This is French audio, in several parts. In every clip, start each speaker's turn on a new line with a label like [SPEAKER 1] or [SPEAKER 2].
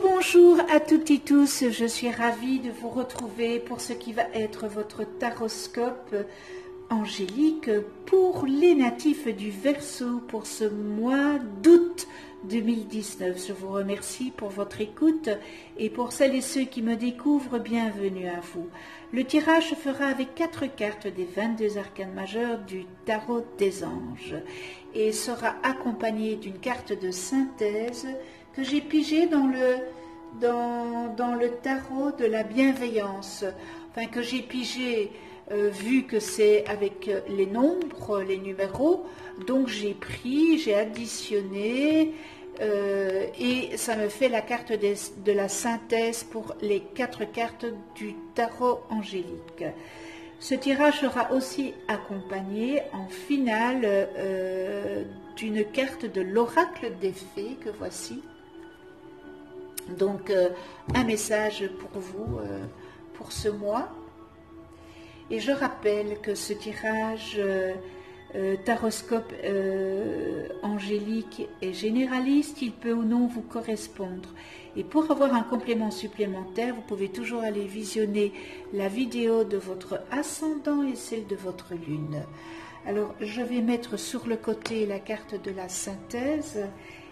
[SPEAKER 1] Bonjour à toutes et tous, je suis ravie de vous retrouver pour ce qui va être votre taroscope angélique pour les natifs du Verseau pour ce mois d'août 2019. Je vous remercie pour votre écoute et pour celles et ceux qui me découvrent, bienvenue à vous. Le tirage se fera avec 4 cartes des 22 arcanes majeurs du tarot des anges et sera accompagné d'une carte de synthèse que j'ai pigée dans le tarot de la bienveillance, enfin que j'ai pigé vu que c'est avec les nombres, les numéros, donc j'ai additionné et ça me fait la carte de la synthèse pour les 4 cartes du tarot angélique. Ce tirage sera aussi accompagné en finale d'une carte de l'oracle des fées que voici. Donc un message pour vous pour ce mois. Et je rappelle que ce tirage taroscope angélique est généraliste, il peut ou non vous correspondre. Et pour avoir un complément supplémentaire, vous pouvez toujours aller visionner la vidéo de votre ascendant et celle de votre lune. Alors je vais mettre sur le côté la carte de la synthèse.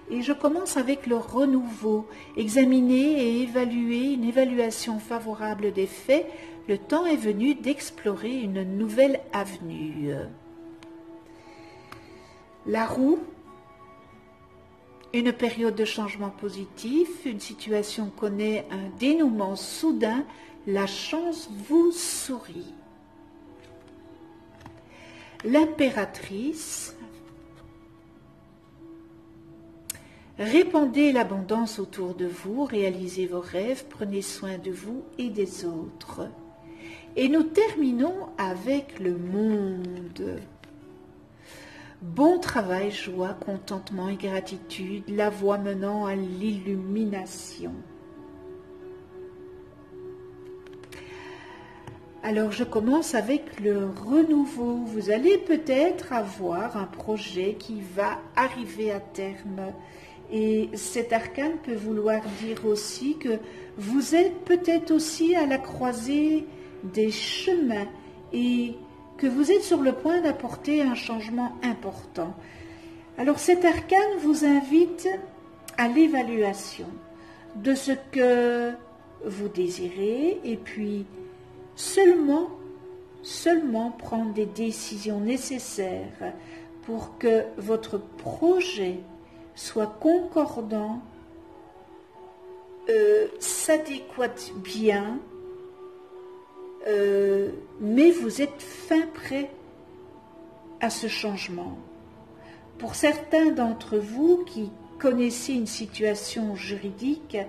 [SPEAKER 1] Et je commence avec le renouveau, examiner et évaluer une évaluation favorable des faits. Le temps est venu d'explorer une nouvelle avenue. La roue, une période de changement positif, une situation connaît un dénouement soudain, la chance vous sourit. L'impératrice, répandez l'abondance autour de vous, réalisez vos rêves, prenez soin de vous et des autres. Et nous terminons avec le monde. Bon travail, joie, contentement et gratitude, la voie menant à l'illumination. Alors je commence avec le renouveau. Vous allez peut-être avoir un projet qui va arriver à terme. Et cet arcane peut vouloir dire aussi que vous êtes peut-être aussi à la croisée des chemins et que vous êtes sur le point d'apporter un changement important. Alors cet arcane vous invite à l'évaluation de ce que vous désirez et puis seulement prendre des décisions nécessaires pour que votre projet soit concordant, s'adéquate bien, mais vous êtes fin prêt à ce changement. Pour certains d'entre vous qui connaissez une situation juridique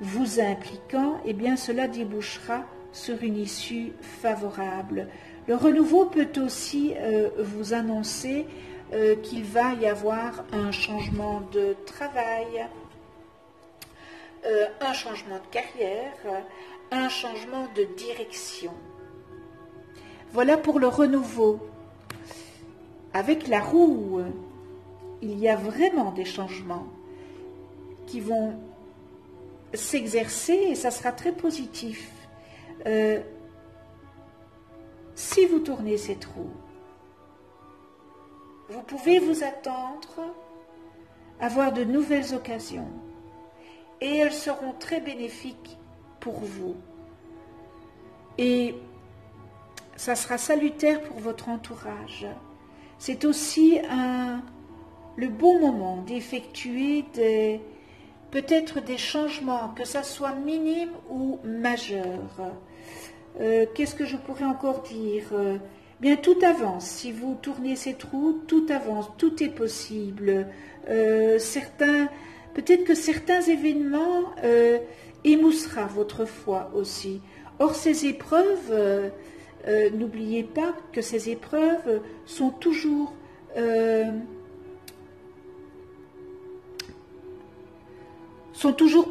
[SPEAKER 1] vous impliquant, eh bien cela débouchera sur une issue favorable. Le renouveau peut aussi vous annoncer qu'il va y avoir un changement de travail, un changement de carrière, un changement de direction. Voilà pour le renouveau. Avec la roue, il y a vraiment des changements qui vont s'exercer et ça sera très positif. Si vous tournez cette roue, vous pouvez vous attendre à avoir de nouvelles occasions et elles seront très bénéfiques pour vous. Et ça sera salutaire pour votre entourage. C'est aussi le bon moment d'effectuer peut-être des changements, que ça soit minime ou majeur. Qu'est-ce que je pourrais encore dire ? Bien, tout avance. Si vous tournez cette roue, tout avance, tout est possible. Peut-être que certains événements émoussera votre foi aussi. Or, ces épreuves, n'oubliez pas que ces épreuves sont toujours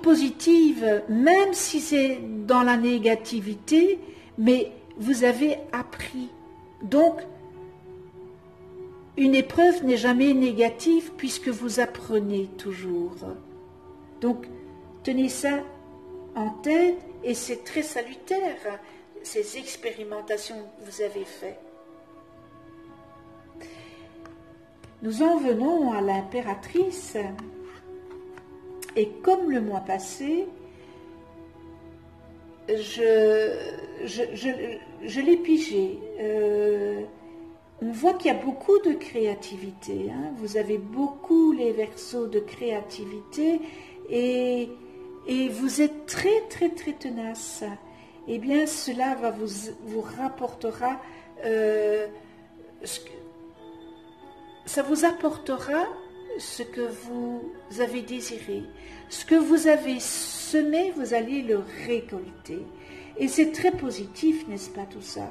[SPEAKER 1] positives, même si c'est dans la négativité, mais vous avez appris. Donc, une épreuve n'est jamais négative puisque vous apprenez toujours. Donc, tenez ça en tête et c'est très salutaire, ces expérimentations que vous avez faites. Nous en venons à l'impératrice et comme le mois passé, je l'ai pigé. On voit qu'il y a beaucoup de créativité. Hein. Vous avez beaucoup les Verseaux de créativité et vous êtes très très très tenace. Eh bien, cela vous rapportera, ça vous apportera ce que vous avez désiré. Ce que vous avez semé, vous allez le récolter. Et c'est très positif, n'est-ce pas, tout ça?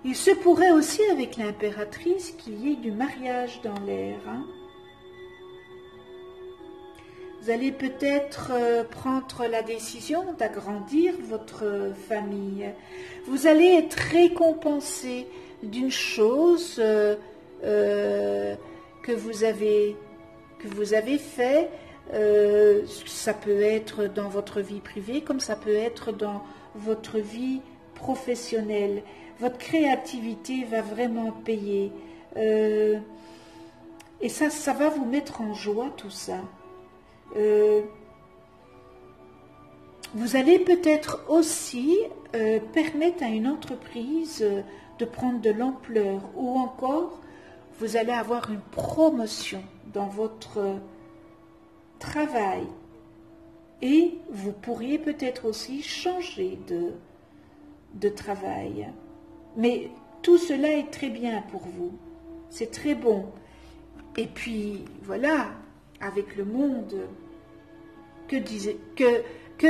[SPEAKER 1] Il se pourrait aussi avec l'impératrice qu'il y ait du mariage dans l'air. Hein. Vous allez peut-être prendre la décision d'agrandir votre famille. Vous allez être récompensé d'une chose que vous avez fait. Ça peut être dans votre vie privée comme ça peut être dans votre vie professionnelle. Votre créativité va vraiment payer. Et ça va vous mettre en joie tout ça. Vous allez peut-être aussi permettre à une entreprise de prendre de l'ampleur ou encore vous allez avoir une promotion dans votre travail et vous pourriez peut-être aussi changer de travail. Mais tout cela est très bien pour vous, c'est très bon. Et puis voilà, avec le monde, que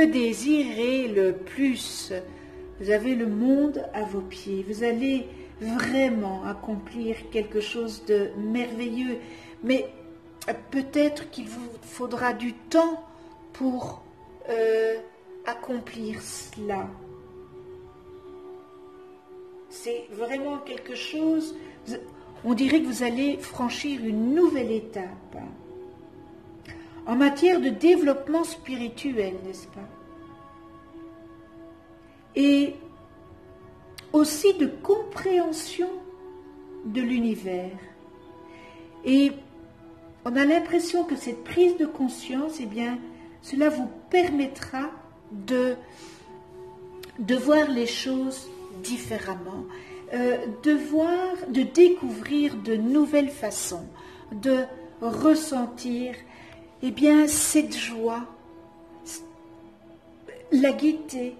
[SPEAKER 1] désirer le plus? Vous avez le monde à vos pieds, vous allez vraiment accomplir quelque chose de merveilleux, mais peut-être qu'il vous faudra du temps pour accomplir cela. C'est vraiment quelque chose, on dirait que vous allez franchir une nouvelle étape en matière de développement spirituel, n'est-ce pas? Et aussi de compréhension de l'univers. Et on a l'impression que cette prise de conscience, eh bien, cela vous permettra de voir les choses différemment, de découvrir de nouvelles façons, de ressentir, eh bien, cette joie, la gaieté,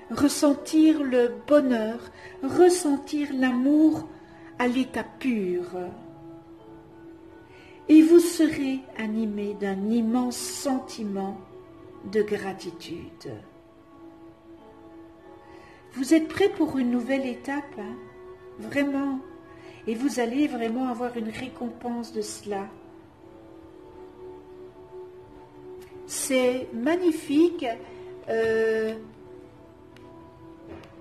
[SPEAKER 1] ressentir le bonheur, ressentir l'amour à l'état pur. Et vous serez animé d'un immense sentiment de gratitude. Vous êtes prêts pour une nouvelle étape, hein? Vraiment. Et vous allez vraiment avoir une récompense de cela. C'est magnifique.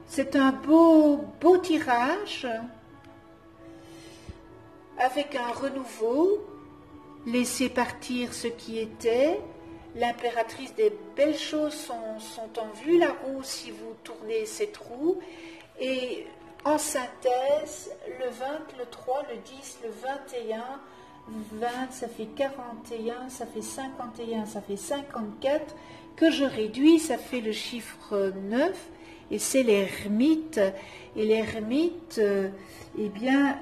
[SPEAKER 1] C'est un beau tirage avec un renouveau. Laissez partir ce qui était. L'impératrice, des belles choses sont en vue, la roue, si vous tournez cette roue. Et en synthèse, le 20, le 3, le 10, le 21, 20, ça fait 41, ça fait 51, ça fait 54, que je réduis, ça fait le chiffre 9, et c'est l'ermite. Et l'ermite, eh bien,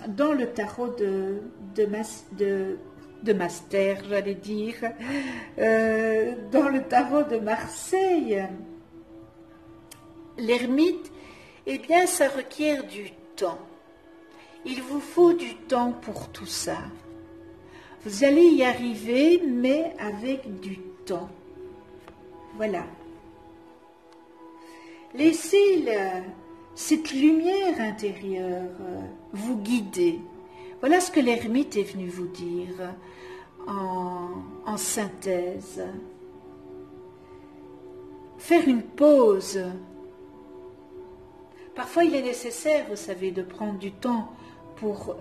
[SPEAKER 1] dans le tarot de Master, j'allais dire, dans le tarot de Marseille, l'ermite, eh bien, ça requiert du temps. Il vous faut du temps pour tout ça. Vous allez y arriver, mais avec du temps. Voilà. Laissez cette lumière intérieure vous guider. Voilà ce que l'ermite est venu vous dire en synthèse. Faire une pause. Parfois, il est nécessaire, vous savez, de prendre du temps pour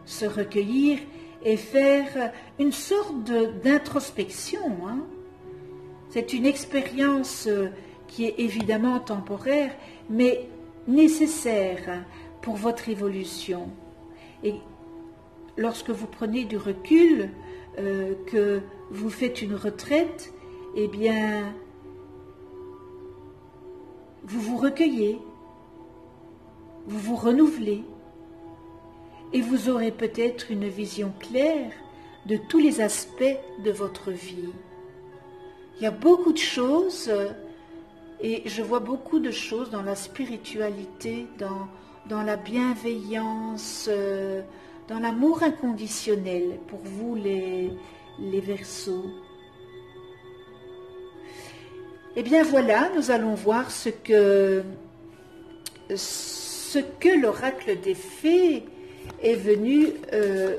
[SPEAKER 1] se recueillir et faire une sorte d'introspection. Hein. C'est une expérience qui est évidemment temporaire, mais nécessaire pour votre évolution. Et lorsque vous prenez du recul, que vous faites une retraite, eh bien, vous vous recueillez, vous vous renouvelez, et vous aurez peut-être une vision claire de tous les aspects de votre vie. Il y a beaucoup de choses, et je vois beaucoup de choses dans la spiritualité, dans la bienveillance, dans l'amour inconditionnel pour vous les Verseaux. Eh bien voilà, nous allons voir ce que l'oracle des fées est venu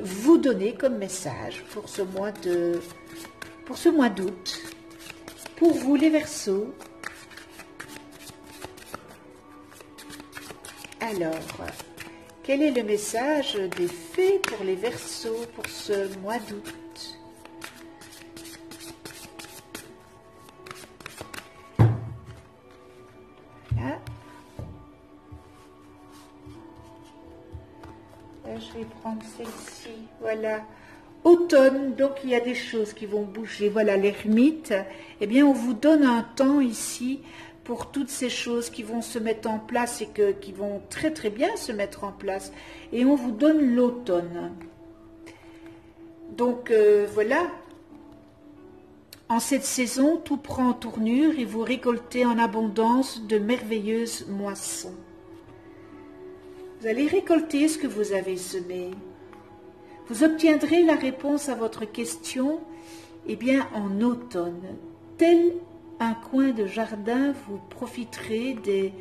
[SPEAKER 1] vous donner comme message pour ce mois d'août. Pour vous les Verseaux. Alors, quel est le message des fées pour les Verseaux pour ce mois d'août? Voilà. Là, je vais prendre celle-ci. Voilà. Automne, donc il y a des choses qui vont bouger. Voilà, l'ermite. Eh bien, on vous donne un temps ici pour toutes ces choses qui vont se mettre en place et qui vont très très bien se mettre en place. Et on vous donne l'automne. Donc voilà, en cette saison, tout prend tournure et vous récoltez en abondance de merveilleuses moissons. Vous allez récolter ce que vous avez semé. Vous obtiendrez la réponse à votre question, eh bien en automne, tel un coin de jardin, vous profiterez des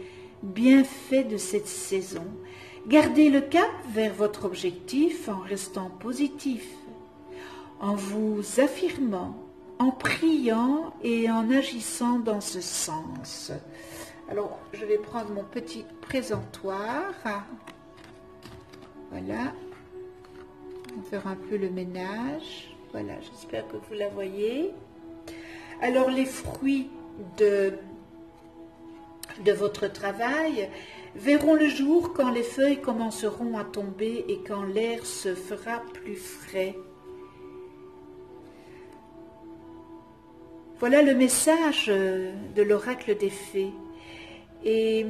[SPEAKER 1] bienfaits de cette saison. Gardez le cap vers votre objectif en restant positif, en vous affirmant, en priant et en agissant dans ce sens. Alors, je vais prendre mon petit présentoir. Voilà. On va faire un peu le ménage. Voilà, j'espère que vous la voyez. Alors, les fruits de votre travail verront le jour quand les feuilles commenceront à tomber et quand l'air se fera plus frais. Voilà le message de l'oracle des fées. Et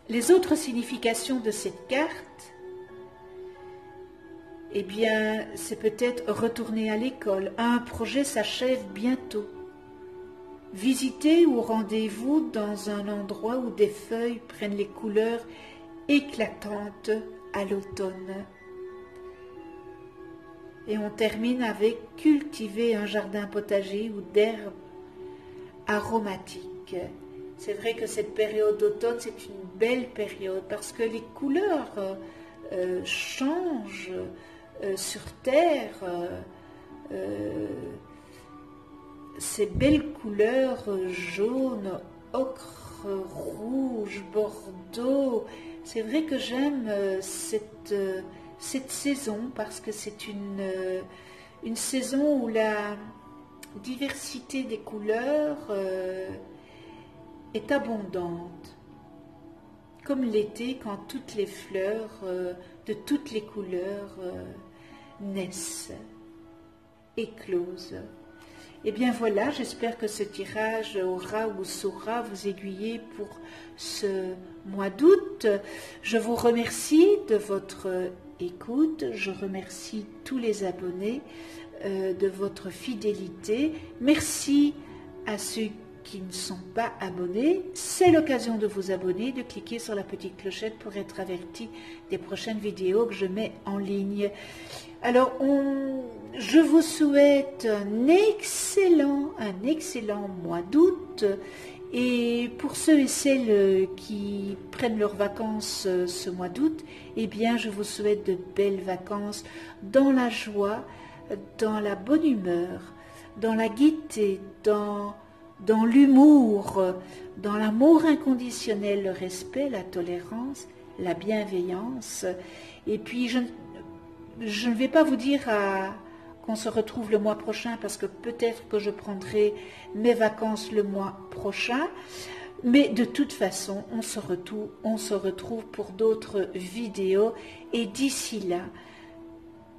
[SPEAKER 1] les autres significations de cette carte, eh bien, c'est peut-être retourner à l'école. Un projet s'achève bientôt. Visitez ou rendez-vous dans un endroit où des feuilles prennent les couleurs éclatantes à l'automne. Et on termine avec cultiver un jardin potager ou d'herbes aromatiques. C'est vrai que cette période d'automne, c'est une belle période parce que les couleurs changent sur Terre. Ces belles couleurs jaune, ocre, rouge, bordeaux. C'est vrai que j'aime cette saison parce que c'est une saison où la diversité des couleurs est abondante. Comme l'été quand toutes les fleurs de toutes les couleurs naissent, éclosent. Et bien voilà, j'espère que ce tirage aura ou saura vous aiguiller pour ce mois d'août. Je vous remercie de votre écoute, je remercie tous les abonnés de votre fidélité. Merci à ceux qui ne sont pas abonnés, c'est l'occasion de vous abonner, de cliquer sur la petite clochette pour être averti des prochaines vidéos que je mets en ligne. Alors, je vous souhaite un excellent mois d'août. Et pour ceux et celles qui prennent leurs vacances ce mois d'août, eh bien, je vous souhaite de belles vacances dans la joie, dans la bonne humeur, dans la gaieté, dans l'humour, dans l'amour inconditionnel, le respect, la tolérance, la bienveillance. Et puis, je ne vais pas vous dire qu'on se retrouve le mois prochain parce que peut-être que je prendrai mes vacances le mois prochain. Mais de toute façon, on se retrouve pour d'autres vidéos. Et d'ici là,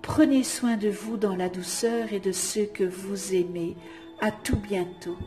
[SPEAKER 1] prenez soin de vous dans la douceur et de ceux que vous aimez. À tout bientôt.